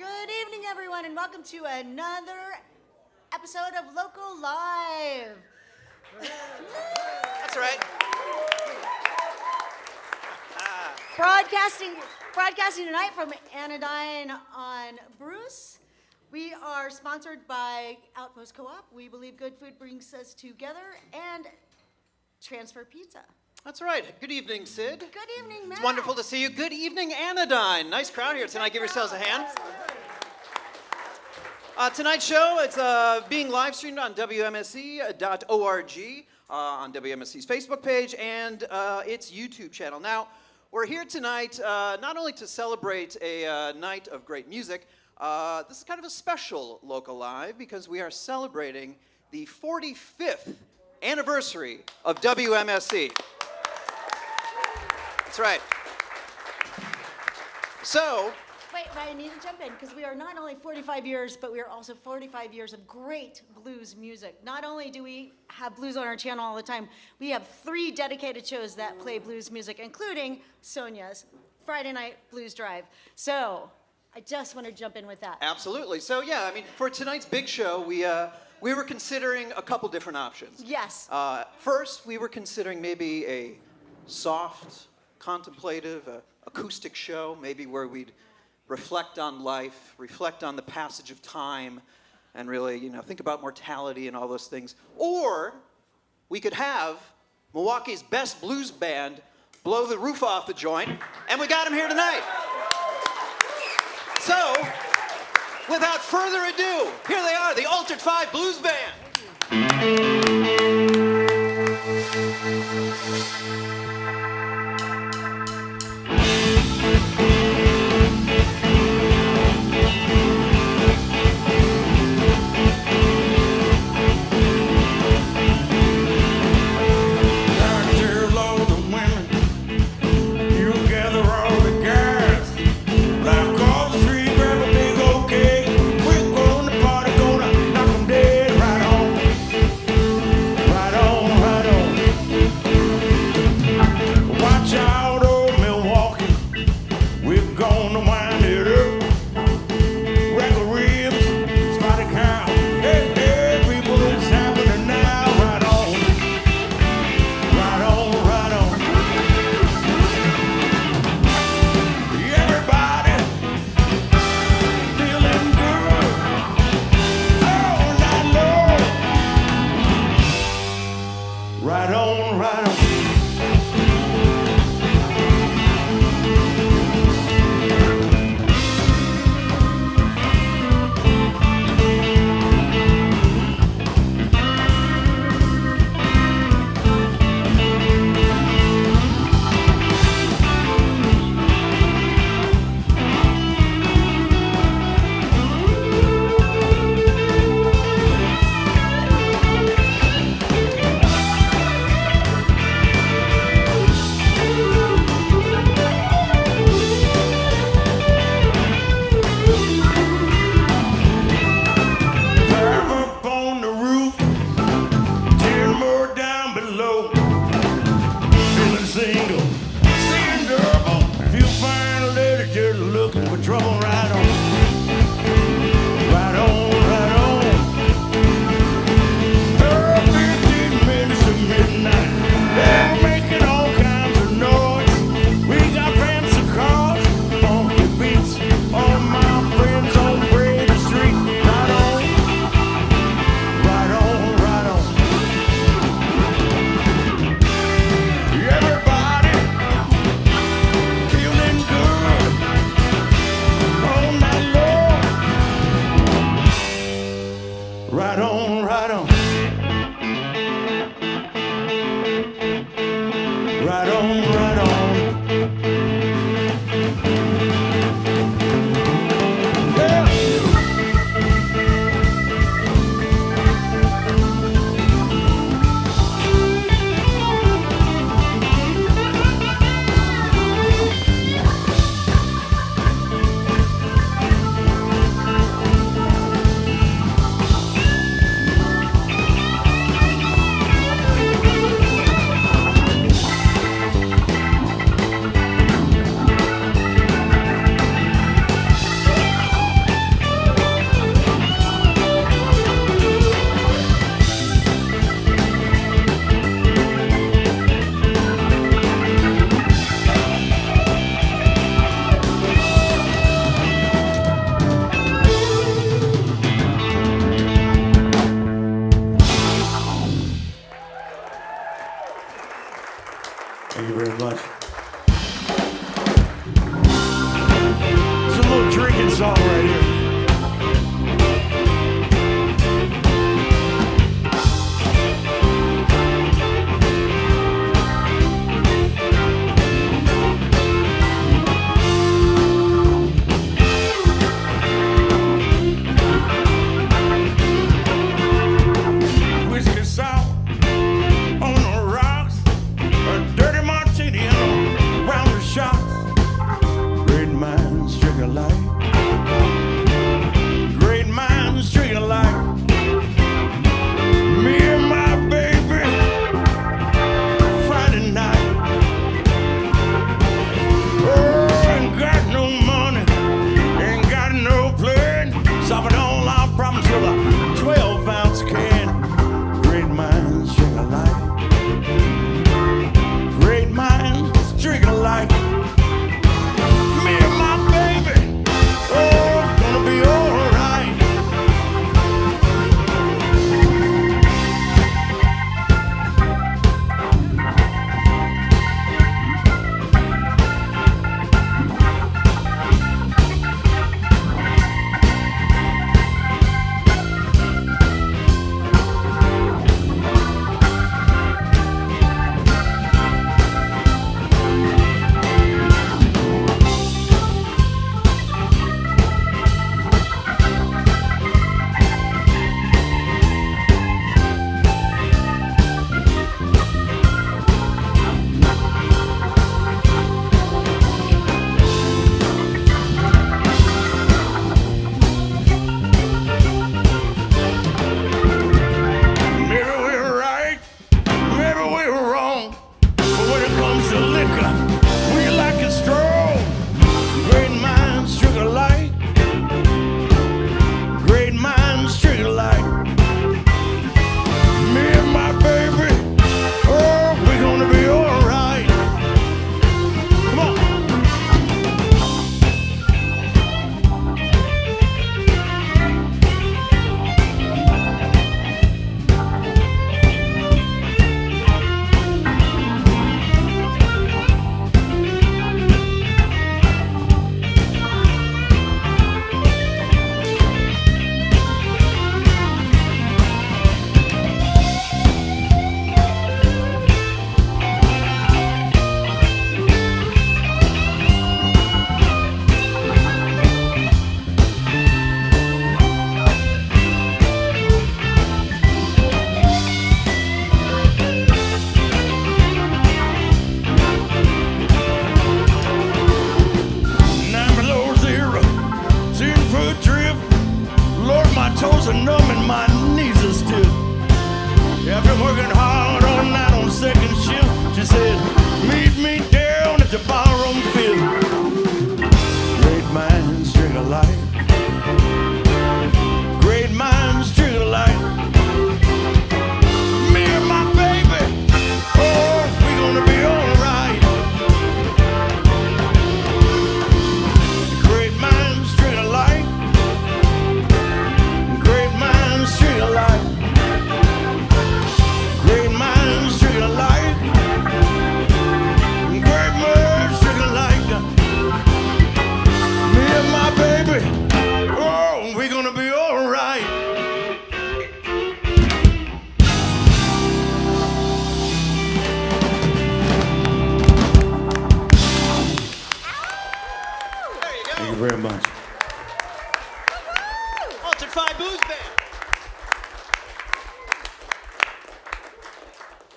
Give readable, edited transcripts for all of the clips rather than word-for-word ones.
Good evening, everyone, and welcome to another episode of Local Live. That's right. Broadcasting tonight from Anodyne on Bruce. We are sponsored by Outpost Co-op. We believe good food brings us together, and Transfer Pizza. That's right. Good evening, Sid. Good evening, Matt. It's wonderful to see you. Good evening, Anodyne. Nice crowd here tonight. Give yourselves a hand. Tonight's show, it's being live streamed on WMSE.org, on WMSE's Facebook page, and its YouTube channel. Now, we're here tonight not only to celebrate a night of great music, this is kind of a special Local Live because we are celebrating the 45th anniversary of WMSE. That's right. So, Wait, I need to jump in because we are not only 45 years, but we are also 45 years of great blues music. Not only do we have blues on our channel all the time, we have 3 dedicated shows that play blues music, including Sonia's Friday Night Blues Drive. So, I just want to jump in with that. absolutely. So, yeah, I mean, for tonight's big show, we were considering a couple different options. Yes. First, we were considering maybe a soft, contemplative, acoustic show, maybe where we'd reflect on life, reflect on the passage of time, and really, think about mortality and all those things. Or we could have Milwaukee's best blues band blow the roof off the joint, and we got them here tonight. So, without further ado, here they are, the Altered 5 Blues Band. We're gonna party, gonna knock 'em dead right on. song right here. Whiskey sour on the rocks, a dirty martini and a round of shots. Great minds drink alike. Great minds drink alike. Me and my baby, Friday night. Oh, ain't got no money, ain't got no plan. Solving all our problems with a 12-ounce can. Great minds drink alike. Great minds drink alike. Me and my baby, oh, gonna be alright. Maybe we're right, maybe we're wrong. But when it comes to liquor, we like it strong. Great minds drink alike. Great minds drink alike. Me and my baby, oh, we're gonna be alright. Come on. Nine below zero, 10-foot drip. Lord, my toes are numb and my knees are stiff. I've been working hard all night on second shift. She said, meet me down at the ballroom fifth. Great minds drink alike. Great minds drink alike. Me and my baby, oh, we gonna be alright. Great minds drink alike. Great minds drink alike. Great minds drink alike. Great minds drink alike. Me and my baby, oh, we gonna be alright. There you go. Thank you very much. Altered Five Blues Band.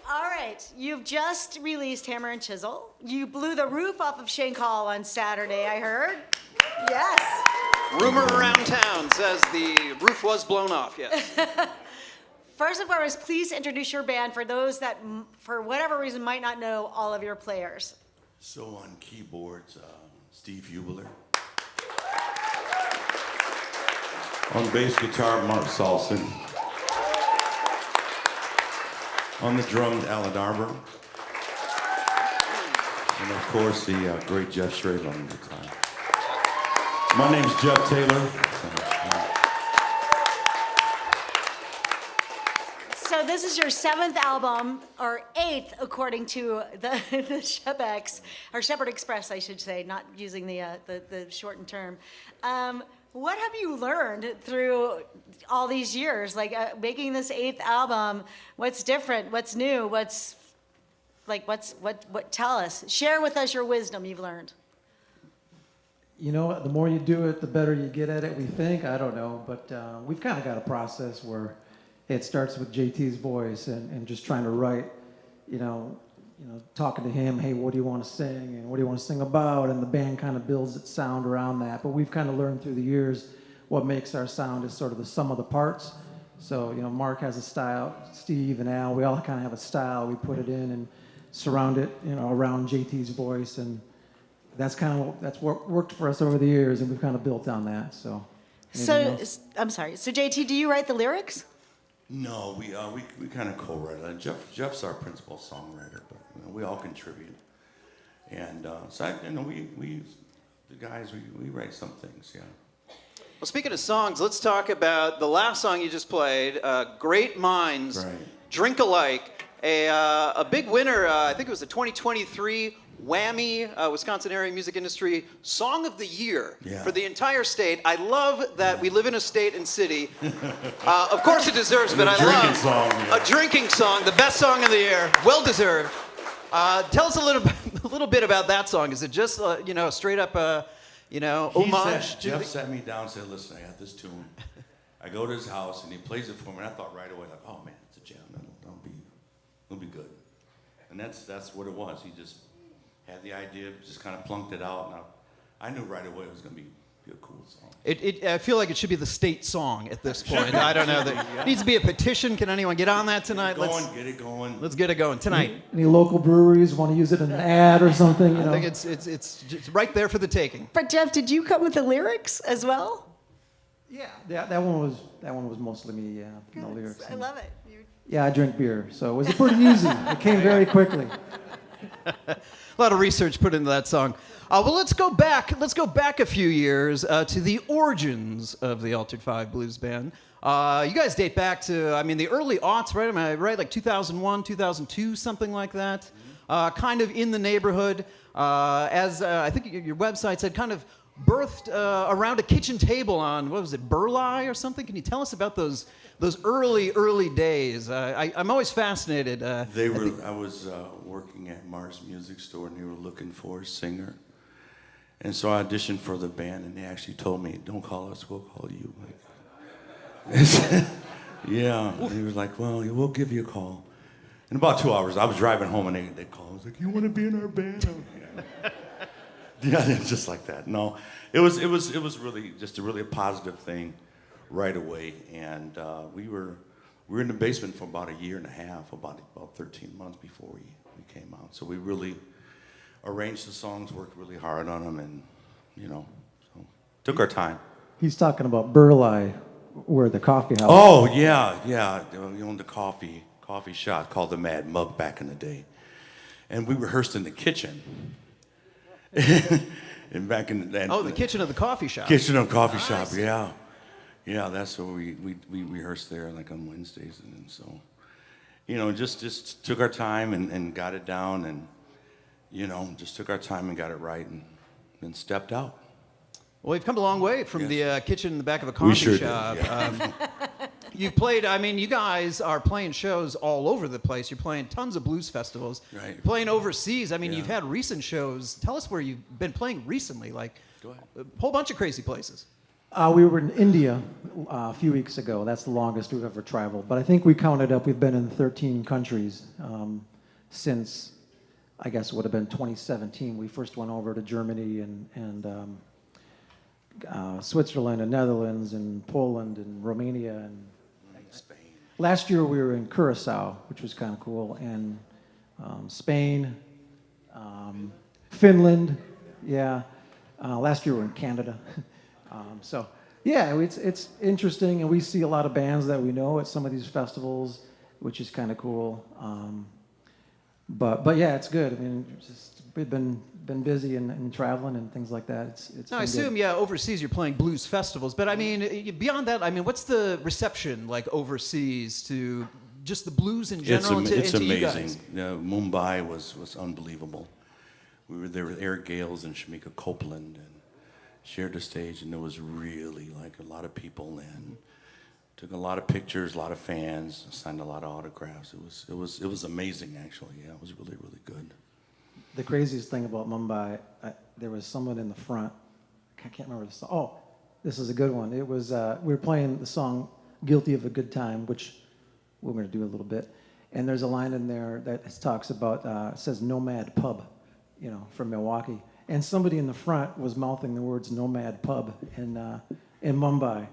All right, you've just released Hammer and Chisel. You blew the roof off of Shank Hall on Saturday, I heard. Yes. Rumor around town says the roof was blown off, yes. First and foremost, please introduce your band for those that, for whatever reason, might not know all of your players. So on keyboards, Steve Hubler. On bass guitar, Mark Salson. On the drums, Alan Darber. And of course, the great Jeff Schrader on the guitar. My name's Jeff Taylor. So So this is your 7th album, or 8th, according to the Shebex, or Shepherd Express, I should say, not using the shortened term. What have you learned through all these years, like making this 8th album? What's different? What's new? What? Tell us. Share with us your wisdom you've learned. You know, the more you do it, the better you get at it, we think. I don't know, but we've kind of got a process where it starts with JT's voice and just trying to write, you know, talking to him, hey, what do you want to sing and what do you want to sing about? And the band kind of builds its sound around that. But we've kind of learned through the years what makes our sound is sort of the sum of the parts. So, you know, Mark has a style, Steve and Al, we all kind of have a style. We put it in and surround it, you know, around JT's voice, and that's what worked for us over the years, and we've kind of built on that. So, I'm sorry. So JT, do you write the lyrics? No, we kind of co-write it. Jeff's our principal songwriter, but we all contribute. And we the guys we write some things, yeah. Well, speaking of songs, let's talk about the last song you just played, Great Minds, Right. Drink Alike, a big winner, I think it was the 2023 Whammy, Wisconsin Area Music Industry Song of the Year for the entire state. I love that we live in a state and city. Of course it deserves, but I love a drinking song, the best song of the year, well deserved. Tell us a little bit about that song. Is it just straight up homage? Jeff sat me down and said, listen, I got this tune. I go to his house and he plays it for me, and I thought right away, like, oh man, it's a jam. It'll be good. And that's what it was. He just had the idea, just kind of plunked it out, and I knew right away it was going to be a cool song. I feel like it should be the state song at this point. I don't know. There needs to be a petition. Can anyone get on that tonight? Get it going. Let's get it going tonight. Any local breweries want to use it in an ad or something? I think it's just right there for the taking. But Jeff, did you come with the lyrics as well? Yeah, that one was mostly me. Yeah, no lyrics. I love it. Yeah, I drink beer, so it was pretty easy. It came very quickly. A lot of research put into that song. Well, let's go back a few years to the origins of the Altered Five Blues Band. You guys date back to, the early aughts, right? Am I right? Like 2001, 2002, something like that. Kind of in the neighborhood. As I think your website said, kind of birthed around a kitchen table on, what was it, Burleigh or something? Can you tell us about those early days? I'm always fascinated. I was working at Mars Music Store, and they were looking for a singer. And so I auditioned for the band, and they actually told me, don't call us, we'll call you. Yeah, and he was like, well, we'll give you a call. In about 2 hours, I was driving home, and they called. I was like, you want to be in our band? Yeah, just like that. No, it was really just a positive thing right away, and we were in the basement for about a year and a half, about 13 months before we came out. So we really arranged the songs, worked really hard on them, and so took our time. He's talking about Burleigh, where the coffee house. Oh yeah. We owned a coffee shop called the Mad Mug back in the day, and we rehearsed in the kitchen. And back in the kitchen of the coffee shop. Kitchen of the coffee shop, yeah. Yeah, that's where we rehearsed there, like on Wednesdays, and so, just took our time and got it down, and just took our time and got it right, and then stepped out. Well, we've come a long way from the kitchen in the back of a coffee shop. Yeah. You've played, you guys are playing shows all over the place. You're playing tons of blues festivals. Right. You're playing overseas. You've had recent shows. Tell us where you've been playing recently, like Go ahead. A whole bunch of crazy places. We were in India a few weeks ago. That's the longest we've ever traveled. But I think we counted up, we've been in 13 countries since, I guess it would have been 2017. We first went over to Germany and Switzerland and Netherlands and Poland and Romania and Spain. last year we were in Curacao, which was kind of cool, and Spain, Finland, yeah. Last year we were in Canada. It's interesting, and we see a lot of bands that we know at some of these festivals, which is kind of cool. But yeah, it's good. We've been busy and traveling and things like that. It's I assume, overseas you're playing blues festivals, but beyond that, what's the reception like overseas to just the blues in general It's to you amazing. guys? Mumbai was unbelievable. We were there with Eric Gales and Shamika Copeland and shared the stage, and there was really like a lot of people and took a lot of pictures, a lot of fans, signed a lot of autographs. It was amazing actually. Yeah, it was really, really good. The craziest thing about Mumbai, there was someone in the front. I can't remember the song. Oh, this is a good one. It was we were playing the song "Guilty of a Good Time," which we're going to do a little bit. And there's a line in there that talks about says "Nomad Pub," you know, from Milwaukee. And somebody in the front was mouthing the words "Nomad Pub" in Mumbai.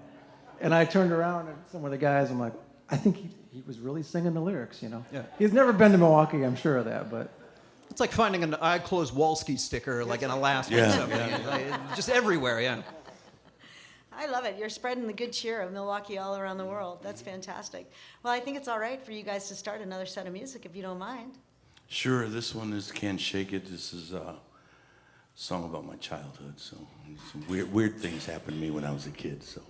And I turned around and some of the guys, I'm like, I think he was really singing the lyrics, you know. Yeah. He's never been to Milwaukee, I'm sure of that, but. It's like finding an I Close Wolski sticker like in Alaska or Yeah, something. Just everywhere, yeah. I love it. You're spreading the good cheer of Milwaukee all around the world. That's fantastic. Well, I think it's all right for you guys to start another set of music if you don't mind. Sure, this one is Can't Shake It. This is a song about my childhood. So some weird things happened to me when I was a kid. So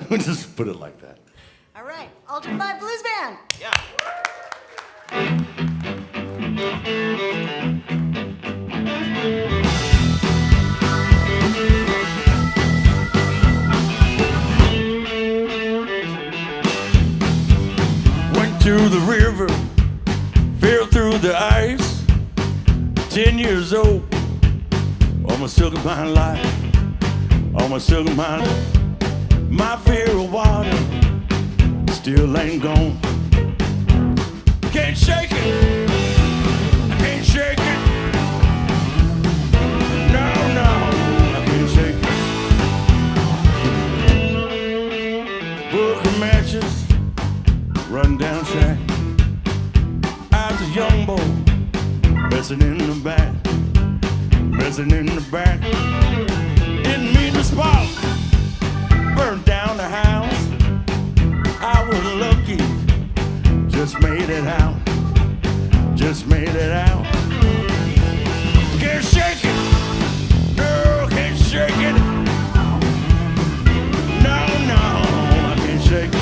we'll just put it like that. All right, Ultra 5 Blues Band. Yeah. Went to the river, fell through the ice. 10 years old, almost took my life. Almost took my life. My fear of water still ain't gone. Can't shake it. I can't shake it. No, I can't shake it. Book of matches, run down shack. I was a young boy, messing in the back, messing in the back. Didn't mean to spark, burned down the house. I was lucky, just made it out, just made it out. Can't shake it, no, can't shake it. No, I can't shake it.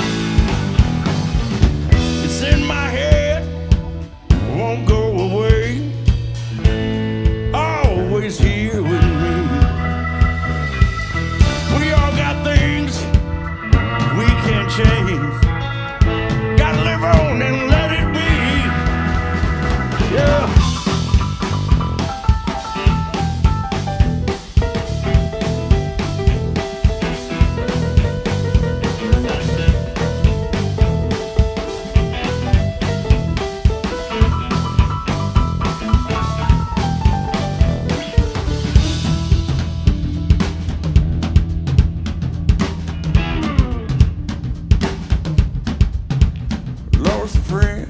It's in my head, won't go away. Always here with me. We all got things we can't change. Gotta live on and let it be. Yeah. Lost a friend,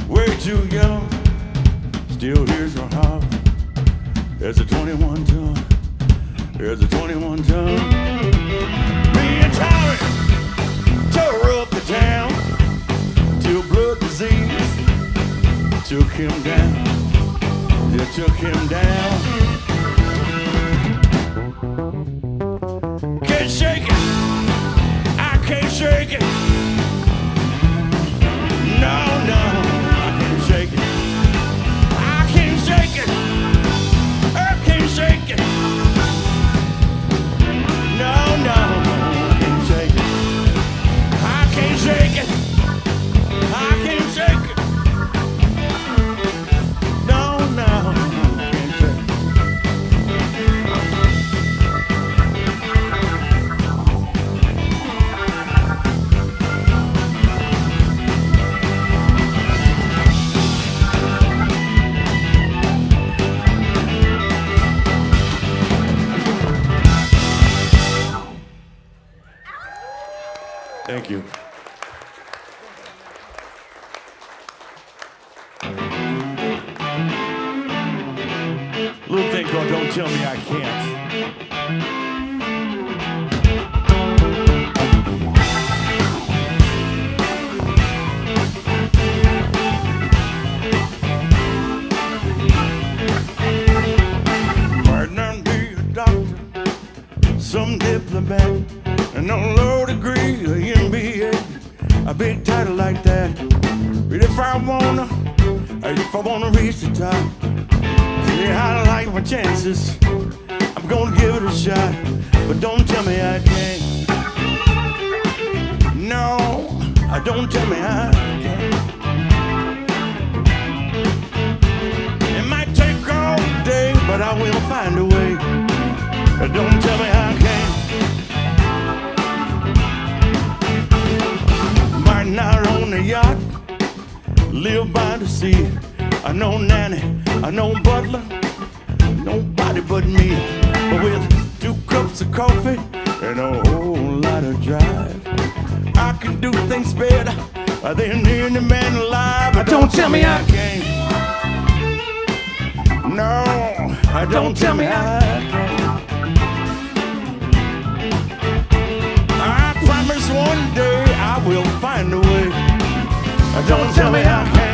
way too young. Still hears her heart. There's a 21 ton. There's a 21 ton. Me and Tommy tore up the town till blood disease took him down. It took him down. Can't shake it. I can't shake it. No, I can't shake it. I can't shake it. I can't shake it. No, I can't shake it. I can't shake it. I can't shake it. No, I can't shake it. Thank you. Little thing called Don't Tell Me I Can't. Might not be a doctor, some diplomat, and no low degree, a MBA. a big title like that. But if I wanna reach the top, yeah, I like my chances. I'm gonna give it a shot, but don't tell me I can't. No, don't tell me I can't. It might take all day, but I will find a way. Don't tell me I can't. Might not own a yacht, live by the sea. I know nanny, I know butler, nobody but me. But with 2 cups of coffee and a whole lot of drive, I can do things better than any man alive. But don't tell me I can't. No, don't tell me I can't. I promise one day I will find a way. Don't tell me I can't.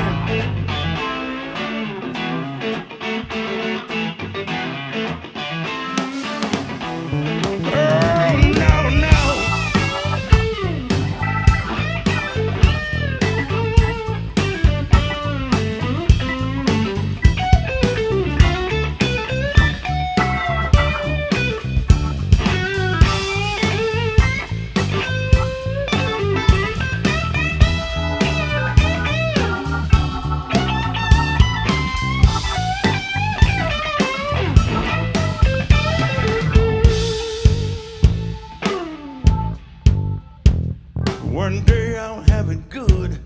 One day I'll have it good,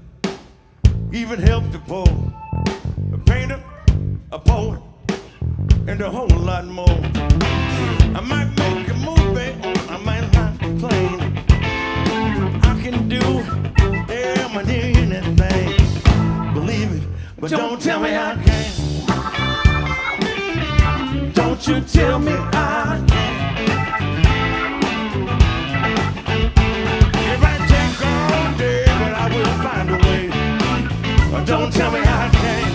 even help the poor, a painter, a poet, and a whole lot more. I might make a movie, I might not plane. I can do damn anything, believe it, but don't tell me I can't. Don't you tell me I can't. Don't tell me I can't.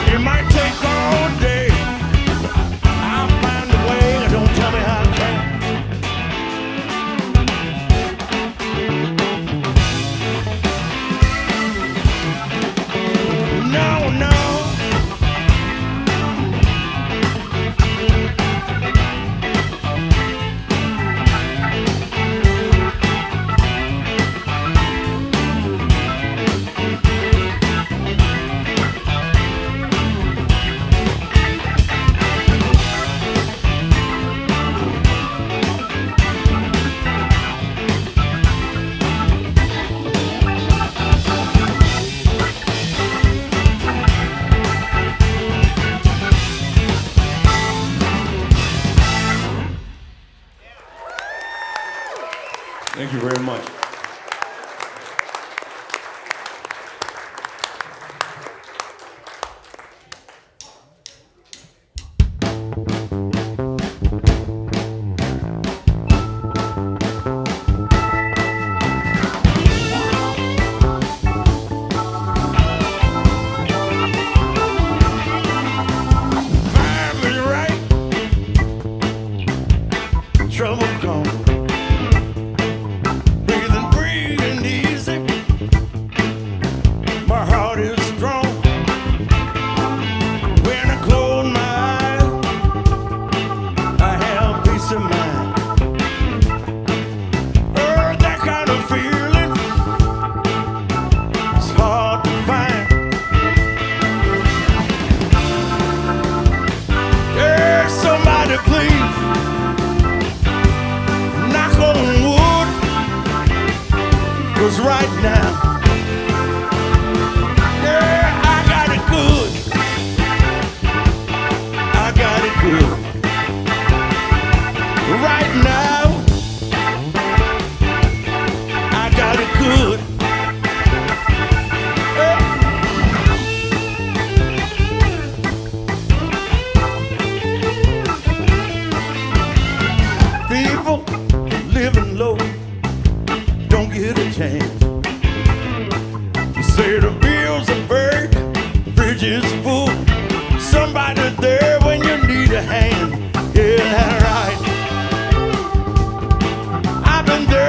It might take all day, I'll find a way. Don't tell me I can't. No, no. Thank you very much. Time is right. Trouble comes. My heart is strong. When I close my eyes, I have peace of mind. Oh, that kind of feeling is hard to find. Yeah, somebody please knock on wood, 'cause right now right now, I got it good. People living low don't get a chance. You say the bills are buried, the fridge is full. Somebody there when you need a hand. Yeah, that's right. I've been there.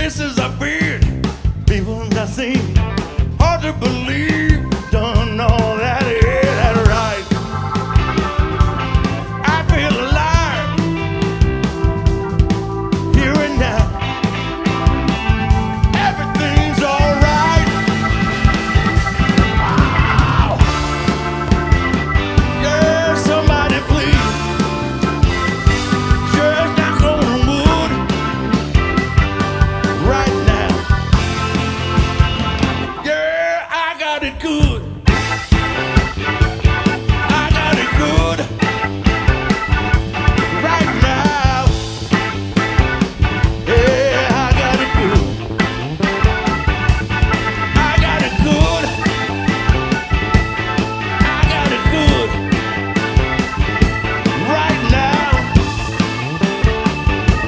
places I've been, people I've seen. Hard to believe, done all that, yeah, that's right. I feel alive, here and now. Everything's alright. Wow. Yeah, somebody please, just knock on wood right now. Yeah, I got it good. I got it good right now. Yeah, I got it good. I got it good. I got it good right now.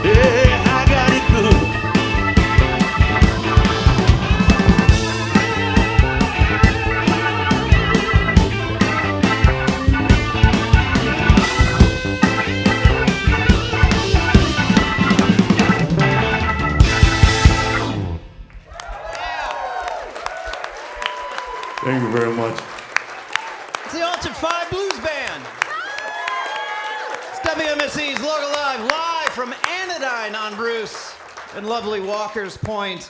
Yeah, I got it good. Thank you very much. It's the Altered 5 Blues Band. It's WMSC's Local live from Anodyne on Bruce in lovely Walker's Point.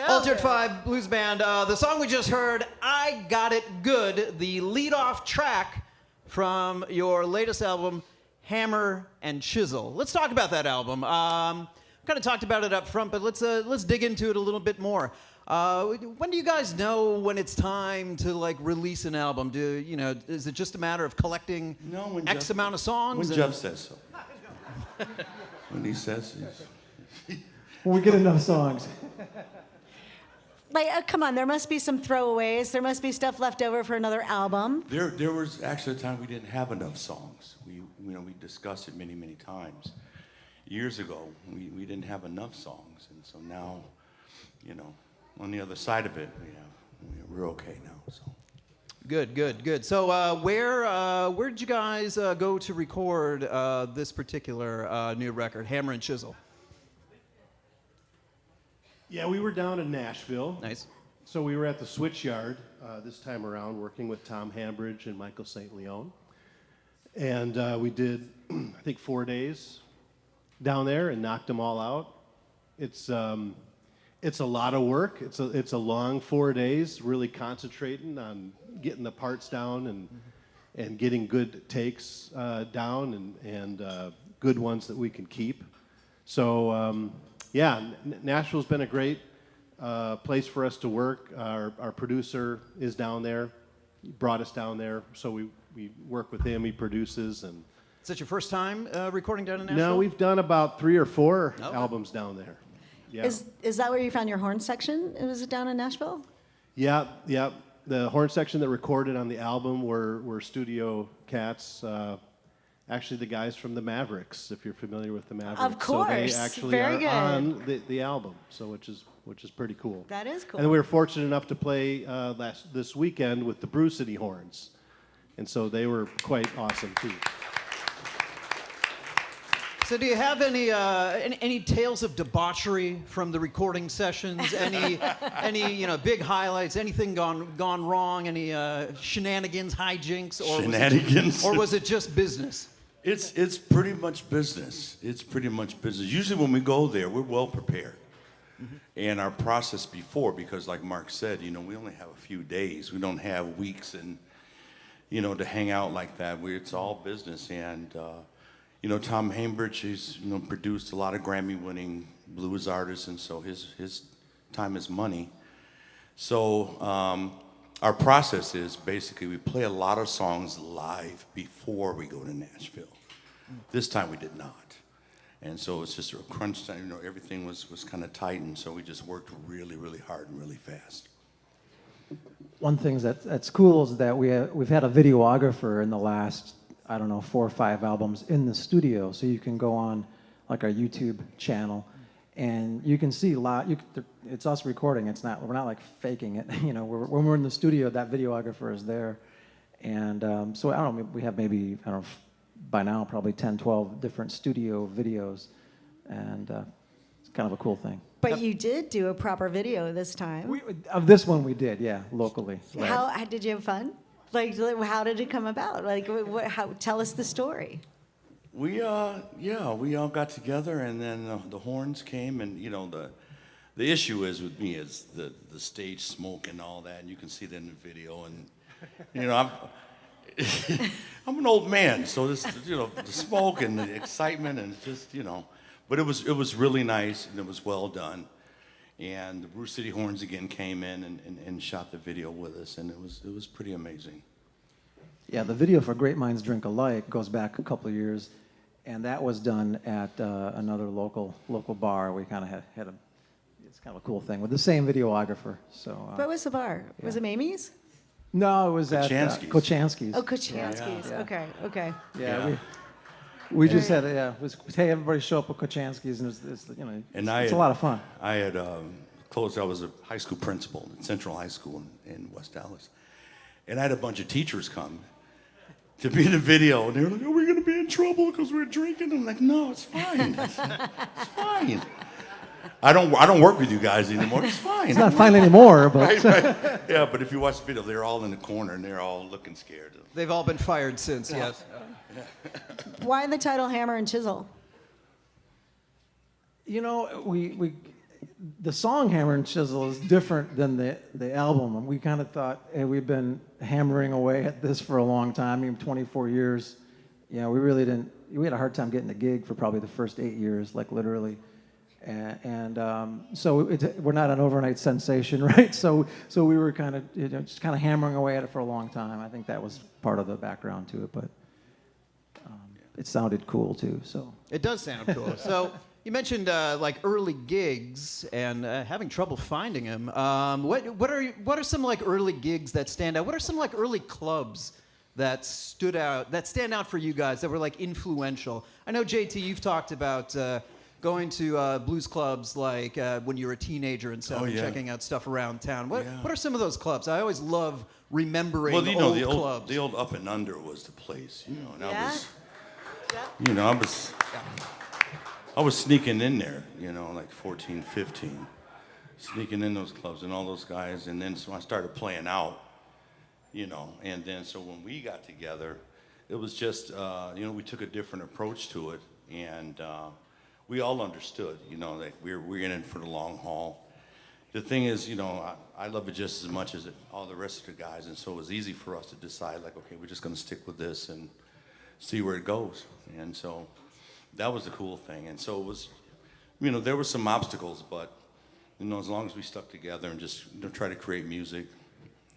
Altered 5 Blues Band. The song we just heard, I Got It Good, the lead-off track from your latest album, Hammer and Chisel. Let's talk about that album. Kind of talked about it up front, but let's dig into it a little bit more. When do you guys know when it's time to like release an album? Is it just a matter of collecting when X amount of songs? When and- Jeff says so. When he says When we get enough songs. Like, come on, there must be some throwaways. There must be stuff left over for another album. there was actually a time we didn't have enough songs. We discussed it many, many times. Years ago, we didn't have enough songs, and so now, on the other side of it, we're okay now. So. Good. So where did you guys go to record this particular new record, Hammer and Chisel? Yeah, we were down in Nashville. Nice. So we were at the Switchyard this time around, working with Tom Hambridge and Michael St. Leon. And we did, I think, 4 days down there and knocked them all out. It's a lot of work. It's a long 4 days, really concentrating on getting the parts down and getting good takes down and good ones that we can keep. So Nashville's been a great place for us to work. Our producer is down there. He brought us down there, so we work with him. He produces and. Is that your first time recording down in Nashville? No, we've done about 3 or 4 Okay. albums down there. Yeah. Is that where you found your horn section? Was it down in Nashville? Yeah. The horn section that recorded on the album were studio cats. Actually, the guys from the Mavericks, if you're familiar with the Mavericks. Of course. So they actually Very are good. on the album, so which is pretty cool. That is cool. And we were fortunate enough to play this weekend with the Brew City Horns, and so they were quite awesome too. So do you have any tales of debauchery from the recording sessions? Any big highlights? Anything gone wrong? Any shenanigans, hijinks, or Shenanigans. or was it just business? It's pretty much business. It's pretty much business. Usually when we go there, we're well prepared. Mm-hmm. And our process before, because like Mark said, we only have a few days. We don't have weeks and, to hang out like that. It's all business. And, Tom Hambridge, he's, produced a lot of Grammy-winning blues artists, and so his time is money. So our process is basically we play a lot of songs live before we go to Nashville. This time we did not. And so it's just a crunch time, everything was kind of tight, and so we just worked really, really hard and really fast. One thing that's cool is that we've had a videographer in the last, 4 or 5 albums in the studio, so you can go on like our YouTube channel, and you can see it's us recording. We're not like faking it. When we're in the studio, that videographer is there, and so I don't know. We have maybe by now probably 10, 12 different studio videos, and it's kind of a cool thing. But you did do a proper video this time. Of this one we did, yeah, locally. Right. How did you have fun? Like, how did it come about? Like, tell us the story. We we all got together, and then the horns came, and you know the issue is with me is the stage smoke and all that, and you can see that in the video, and you know I'm an old man, so this the smoke and the excitement and just but it was really nice and it was well done, and the Bruce City Horns again came in and shot the video with us, and it was pretty amazing. Yeah, the video for Great Minds Drink Alike goes back a couple of years, and that was done at another local bar. We kind of had it's kind of a cool thing with the same videographer. So. What was the bar? Was it Mamie's? No, it was at Kochanski's. Kochanski's. Oh, Kochanski's. Yeah. Okay. Yeah, we just had it was hey, everybody show up at Kochanski's, and it's a lot of fun. I had I was a high school principal at Central High School in West Dallas, and I had a bunch of teachers come to be in the video, and they were like, "Are we going to be in trouble because we're drinking?" I'm like, "No, it's fine. It's fine. I don't work with you guys anymore. It's fine. It's not fine anymore, but right. Yeah, but if you watch the video, they're all in the corner and they're all looking scared. They've all been fired since, yes. Why the title Hammer and Chisel? we the song Hammer and Chisel is different than the album, and we kind of thought, hey, we've been hammering away at this for a long time, even 24 years. We really didn't. We had a hard time getting a gig for probably the first 8 years, like literally. So we're not an overnight sensation, right? So we were kind of just kind of hammering away at it for a long time. I think that was part of the background to it, but it sounded cool too. So It does sound cool. So you mentioned like early gigs and having trouble finding them. What are some like early gigs that stand out? What are some like early clubs that stand out for you guys that were like influential? I know JT, you've talked about. Going to blues clubs like when you were a teenager and stuff, and checking out stuff around town. What are some of those clubs? I always love remembering old clubs. The old Up and Under was the place, and Yeah. I was sneaking in there, like 14, 15, sneaking in those clubs and all those guys, and then so I started playing out, and then so when we got together, it was just, we took a different approach to it, and we all understood, that we're in it for the long haul. The thing is, I love it just as much as all the rest of the guys, and so it was easy for us to decide, like, okay, we're just going to stick with this and see where it goes. And so that was the cool thing. And so it was, there were some obstacles, but, as long as we stuck together and just try to create music,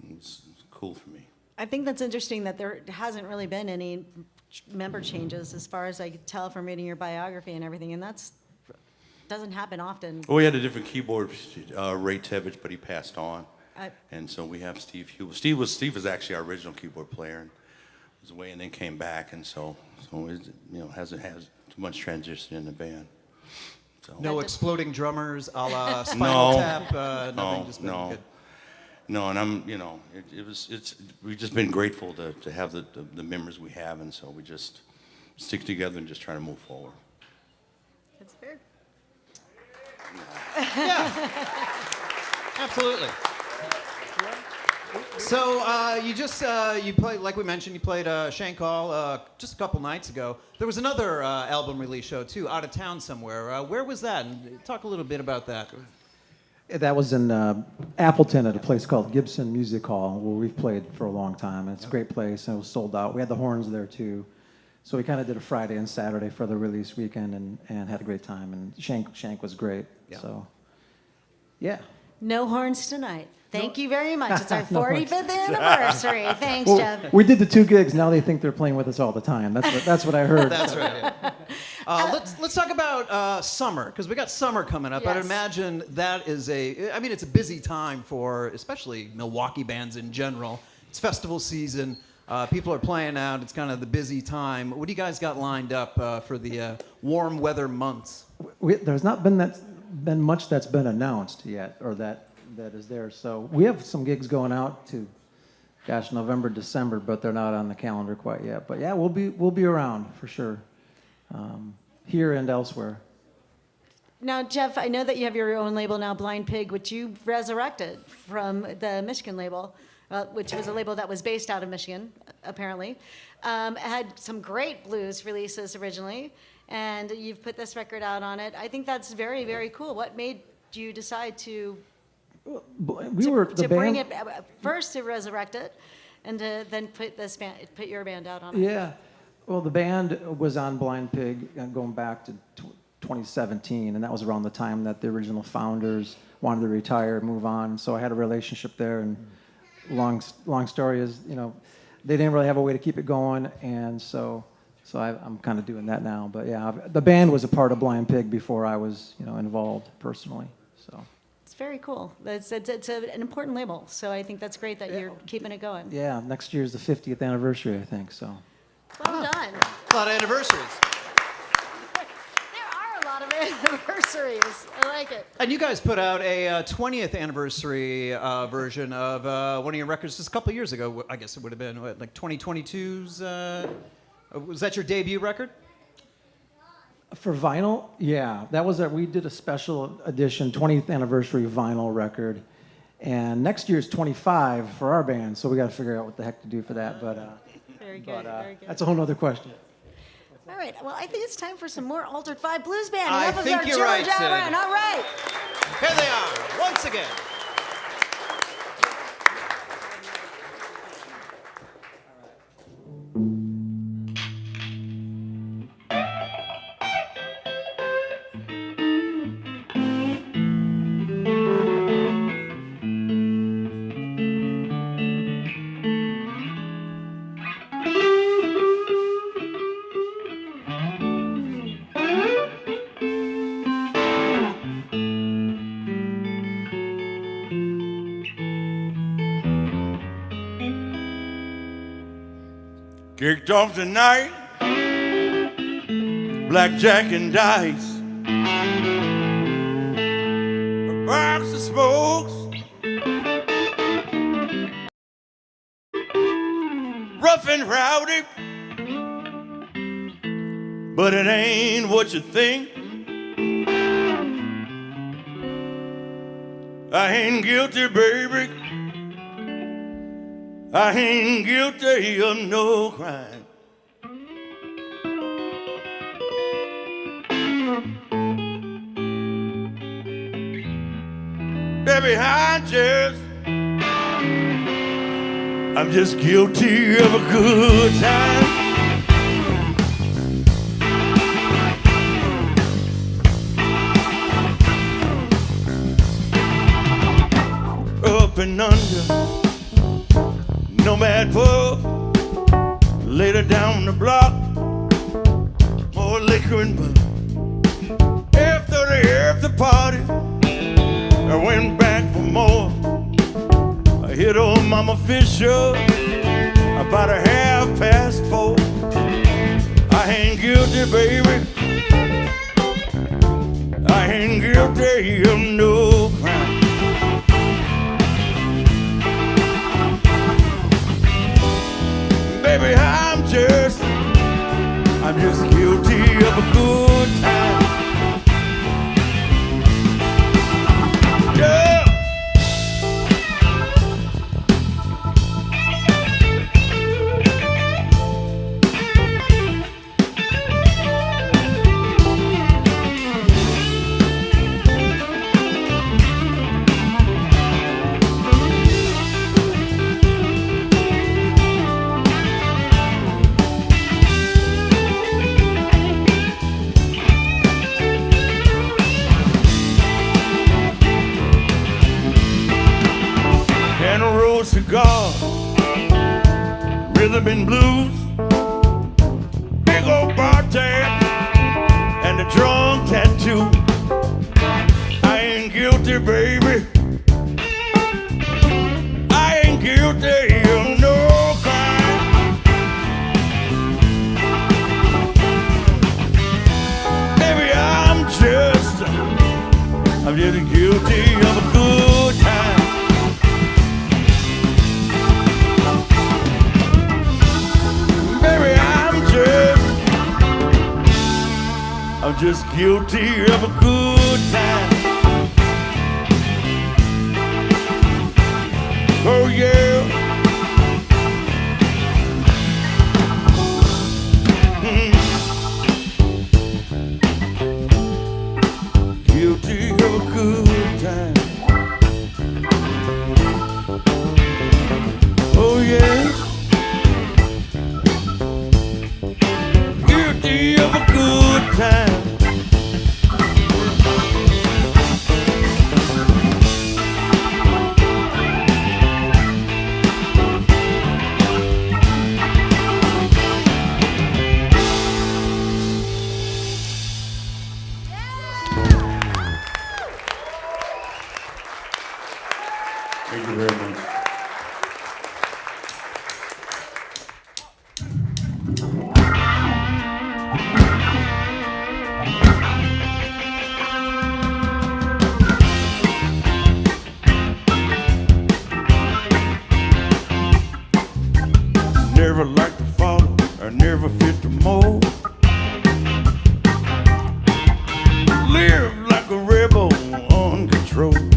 it's cool for me. I think that's interesting that there hasn't really been any member changes as far as I could tell from reading your biography and everything, and that's doesn't happen often. Well, we had a different keyboard, Ray Tevich, but he passed on. And so we have Steve Hughes. Steve was actually our original keyboard player and was away and then came back, and so it, hasn't had too much transition in the band. So. No exploding drummers a la Spinal Tap? Nothing, just been good. No, and I'm, we've just been grateful to have the members we have, and so we just stick together and just try to move forward. That's fair. Yeah, absolutely. So you just you played, like we mentioned, you played Shank Hall just a couple nights ago. There was another album release show too, out of town somewhere. Where was that? And talk a little bit about that. that was in Appleton at a place called Gibson Music Hall, where we've played for a long time. It's a great place, and it was sold out. We had the horns there too. So we kind of did a Friday and Saturday for the release weekend and had a great time. And Shank was great. Yeah. So, yeah. No horns tonight. Thank you very much. It's our 45th anniversary. Thanks, Well, Jeff. we did the 2 gigs. Now they think they're playing with us all the time. That's what I heard. That's right. Yeah. Let's talk about summer, because we got summer coming up. I'd Yes. imagine that is it's a busy time for especially Milwaukee bands in general. It's festival season. People are playing out. It's kind of the busy time. What do you guys got lined up for the warm weather months? There's not been much that's been announced yet, or that is there. So we have some gigs going out to, November, December, but they're not on the calendar quite yet. But yeah, we'll be around for sure, here and elsewhere. Now, Jeff, I know that you have your own label now, Blind Pig, which you resurrected from the Michigan label, which was a label that was based out of Michigan, apparently. It had some great blues releases originally, and you've put this record out on it. I think that's very, very cool. What made you decide to bring it first to resurrect it, and to then put your band out on it? Yeah. Well, the band was on Blind Pig going back to 2017, and that was around the time that the original founders wanted to retire, move on. So I had a relationship there, and long story is, they didn't really have a way to keep it going, and so I'm kind of doing that now. But yeah, the band was a part of Blind Pig before I was, involved personally. So it's very cool. It's an important label, so I think that's great that you're keeping it going. yeah, next year's the 50th anniversary, I think. So Well done. A lot of anniversaries. There are a lot of anniversaries. I like it. And you guys put out a 20th anniversary version of one of your records just a couple of years ago. I guess it would have been, like 2022's... was that your debut record? for vinyl, yeah, that was we did a special edition 20th anniversary vinyl record, and next year's 25 for our band. So we got to figure out what the heck to do for that. But Very good, very good. that's a whole other question. All right, well, I think it's time for some more Altered Five Blues Band. I Enough of think our you're right, jibber-jabber. Sid. All right. Here they are, once again. Kicked off tonight, blackjack and dice, a box of smokes, rough and rowdy, but it ain't what you think. I ain't guilty, baby. I ain't guilty of no crime. Baby, I'm just guilty of a good time. Up and under, nomad pub, later down the block, more liquor and bug. After the party, I went back for more. I hit old Mama Fisher about 4:30. I ain't guilty, baby. I ain't guilty of no crime. Baby, I'm just guilty of a good time. Yeah. And a roll cigar, rhythm and blues, big old bar tab, and a drum tattoo. I ain't guilty, baby. I ain't guilty of no crime. Baby, I'm just guilty of a good time. Baby, I'm just guilty of a good guilty of a good time. Oh yeah, guilty of a good time. Thank you very much. Never liked to follow, or never fit to mold. Live like a rebel, uncontrolled.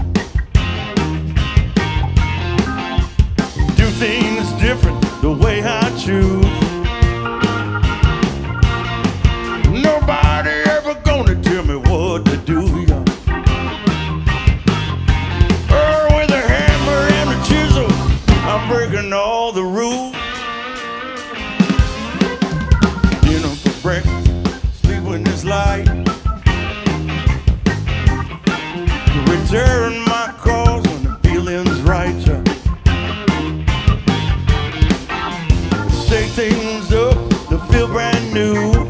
Do things different the way I choose. Nobody ever gonna tell me what to do, y'all. With a hammer and a chisel, I'm breaking all the rules. Dinner for breakfast, sleep when it's light. Return my calls when the feeling's right, yeah. Shake things up to feel brand new.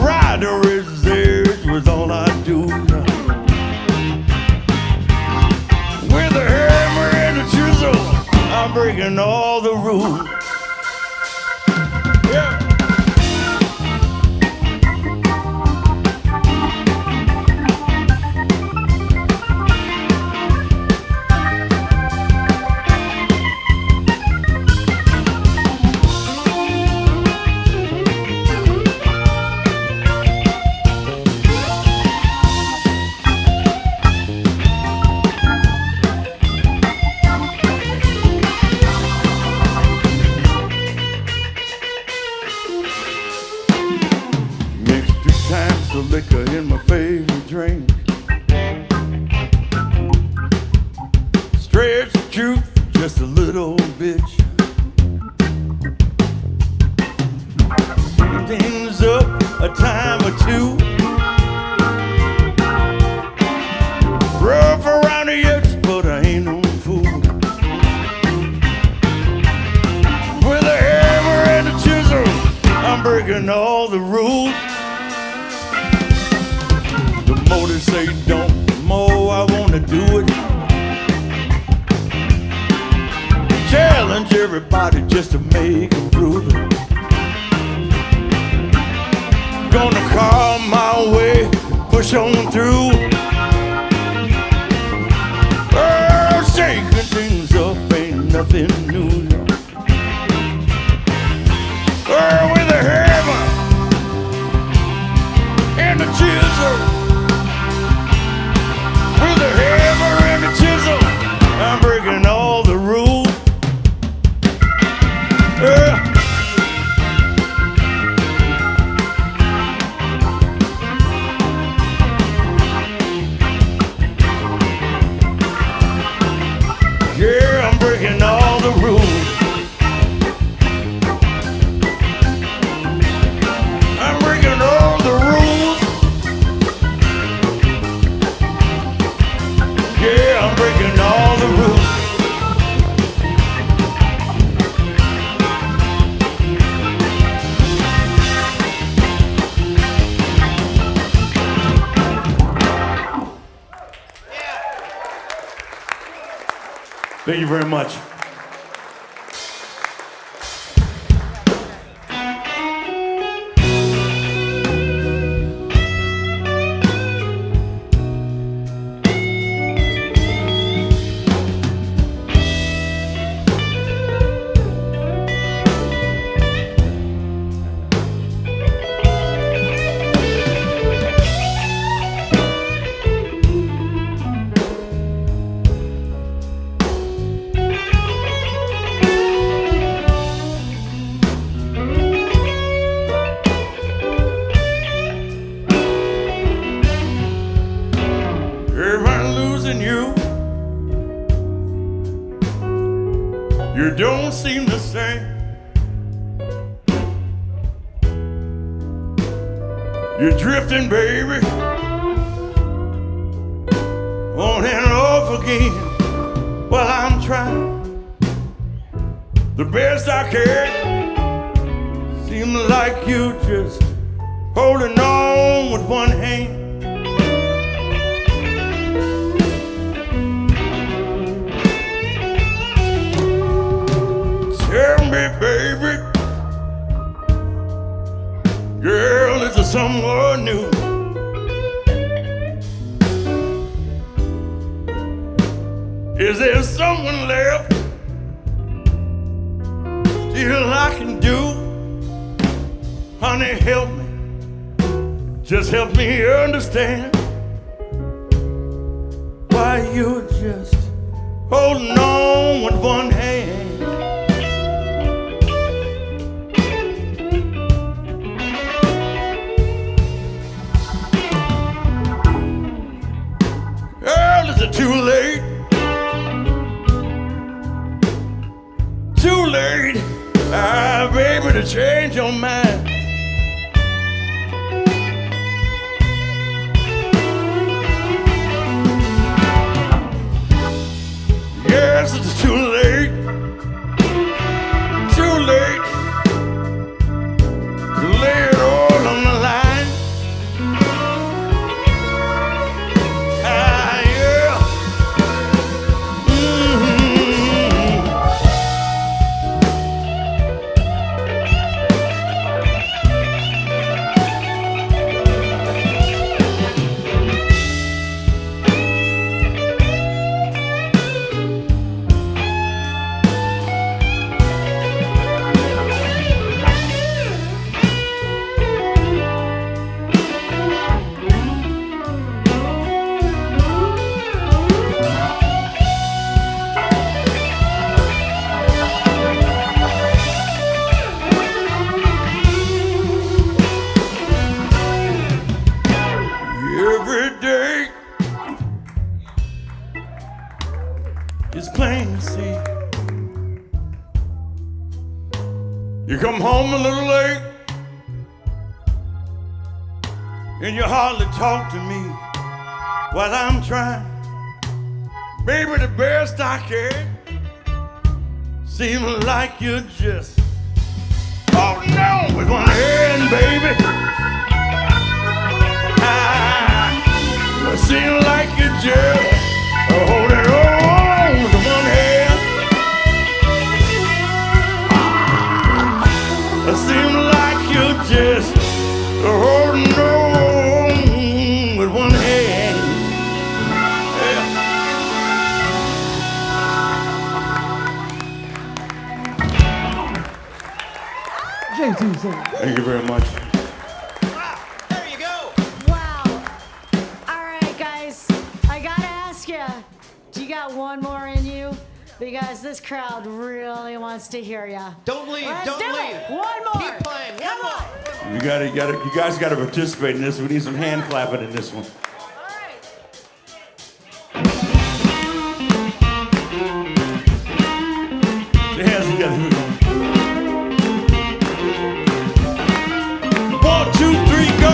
Rider is theirs was all I do, yeah. With a hammer and a chisel, I'm breaking all the rules. Yeah. Mixed 3 times the liquor in my favorite drink. Stretch the truth just a little bitch. Things up a time or two. Rough around the edges, but I ain't no fool. With a hammer and a chisel, I'm breaking all the rules. The more they say don't, the more I wanna do it. Challenge everybody just to make them prove it. Gonna carve my way, push on through. Oh, shaking things up ain't nothing new. Oh, with a hammer and a chisel. With a hammer and a chisel, I'm breaking all the rules. Yeah, I'm breaking all the rules. I'm breaking all the rules. Yeah, I'm breaking all the rules. Thank you very much. don't seem the same. You're drifting, baby, on and off again. While I'm trying the best I can. Seems like you just holding on with one hand. Tell me, baby, girl, is there someone new? Is there someone left still I can do? Honey, help me, just help me understand why you're just holding on with one hand. Girl, is it too late? Too late, baby, to change your mind. Yes, it's too late. Too late to lay it all on the line. Ah, yeah. Every day is plain to see. You come home a little late and you hardly talk to me while I'm trying, baby, the best I can. Seems like you're just holding on with one hand, baby. Seem like you just holding on with one hand. Seem like you just holding on with one hand. JT singing. Thank you very much. There you go. Wow. All right, guys, I gotta ask you, do you got one more in you? Because this crowd really wants to hear you. Don't leave. Let's Don't do leave. it. One more. Keep playing. One Come more. on. You guys gotta participate in this. We need some hand clapping in this one. All right. The hands together. Here we go. 1, 2, 3, go.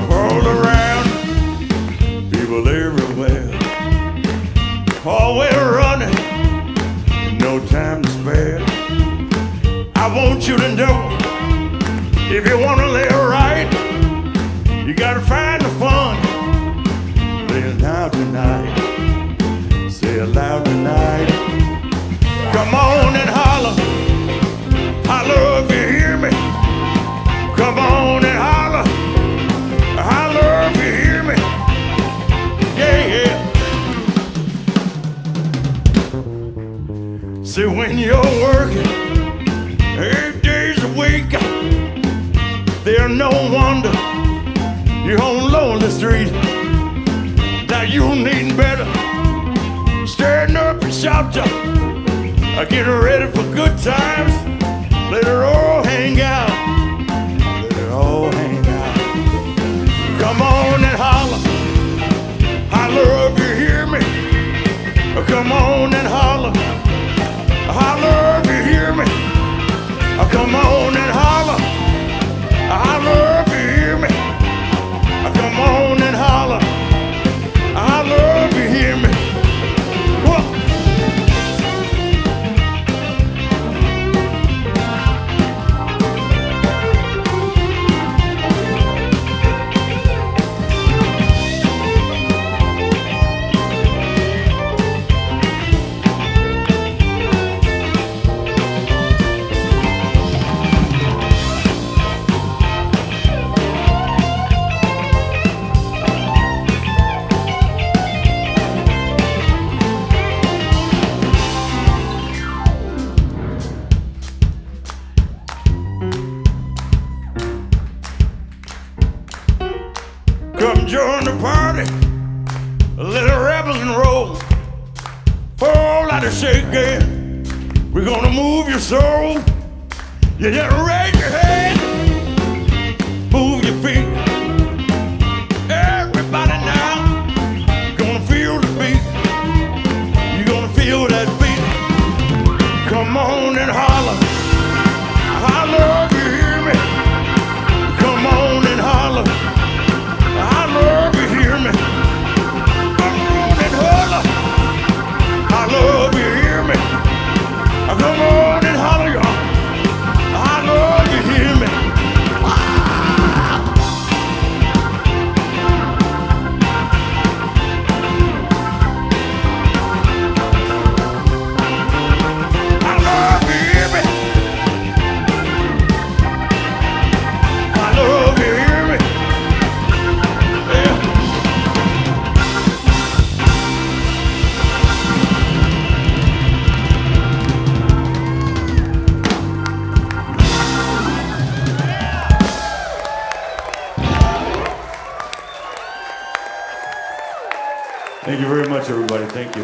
All around, people everywhere, always running, no time to spare. I want you to know, if you wanna live right, you gotta find the fun. Lay it down tonight. Say it loud tonight. Come on and holler. Holler if you hear me. Come on and holler. Holler if you hear me. Yeah, yeah. See, when you're working 8 days a week, there's no wonder you're on lonely street. Now you need better. Stand up and shout ya. Get ready for good times. Let it all hang out. Let it all hang out. Come on and holler. Holler if you hear me. Come on and holler. Holler if you hear me. Come on and holler. Holler if you hear me. Whoa. Come join the party, let it rebel and roll. Whole lot of shaking, we're gonna move your soul. You just raise your head, move your feet. Everybody now, gonna feel the beat. You're gonna feel that beat. Come on and holler, holler if you hear me. Come on and holler. I love you, hear me. Come on and holler. I love you, hear me. Come on and holler, y'all. I love you, hear me. I love you, hear me. I love you, hear me. Thank you very much, everybody. Thank you.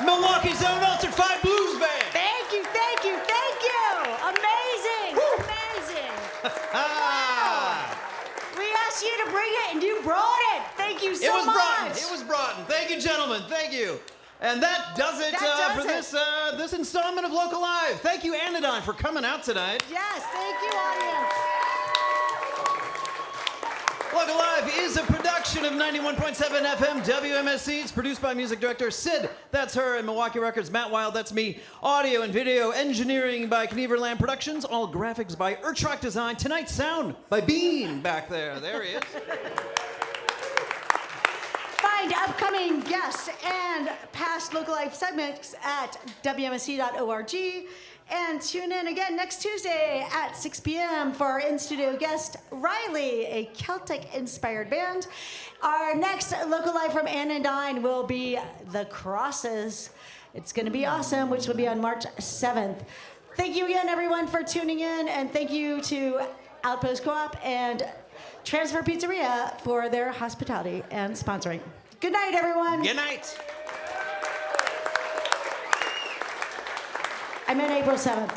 Milwaukee's own Altered 5 Blues Band. Thank you, thank you, thank you. Amazing, amazing. Ah, We asked you to bring it and you brought it. Thank you so it was much. Broughton. It was Broughton. Thank you, gentlemen. Thank you. And that does it That for does this installment of Local Live. Thank you, Anodyne, for coming out tonight. Yes, thank you, audience. Local Live is a production of 91.7 FM WMSC. It's produced by music director Sid, that's her, and Milwaukee Records, Matt Wild, that's me. Audio and video engineering by Knieverland Productions. All graphics by Urchrock Design. Tonight's sound by Bean back there. There he is. Find upcoming guests and past Local Life segments at WMSC.org. And tune in again next Tuesday at 6 p.m. for our in-studio guest, Riley, a Celtic-inspired band. Our next Local Live from Anodyne will be The Crosses. It's going to be awesome, which will be on March 7th. Thank you again, everyone, for tuning in, and thank you to Outpost Co-op and Transfer Pizzeria for their hospitality and sponsoring. Good night, everyone. Good night. I meant April 7th.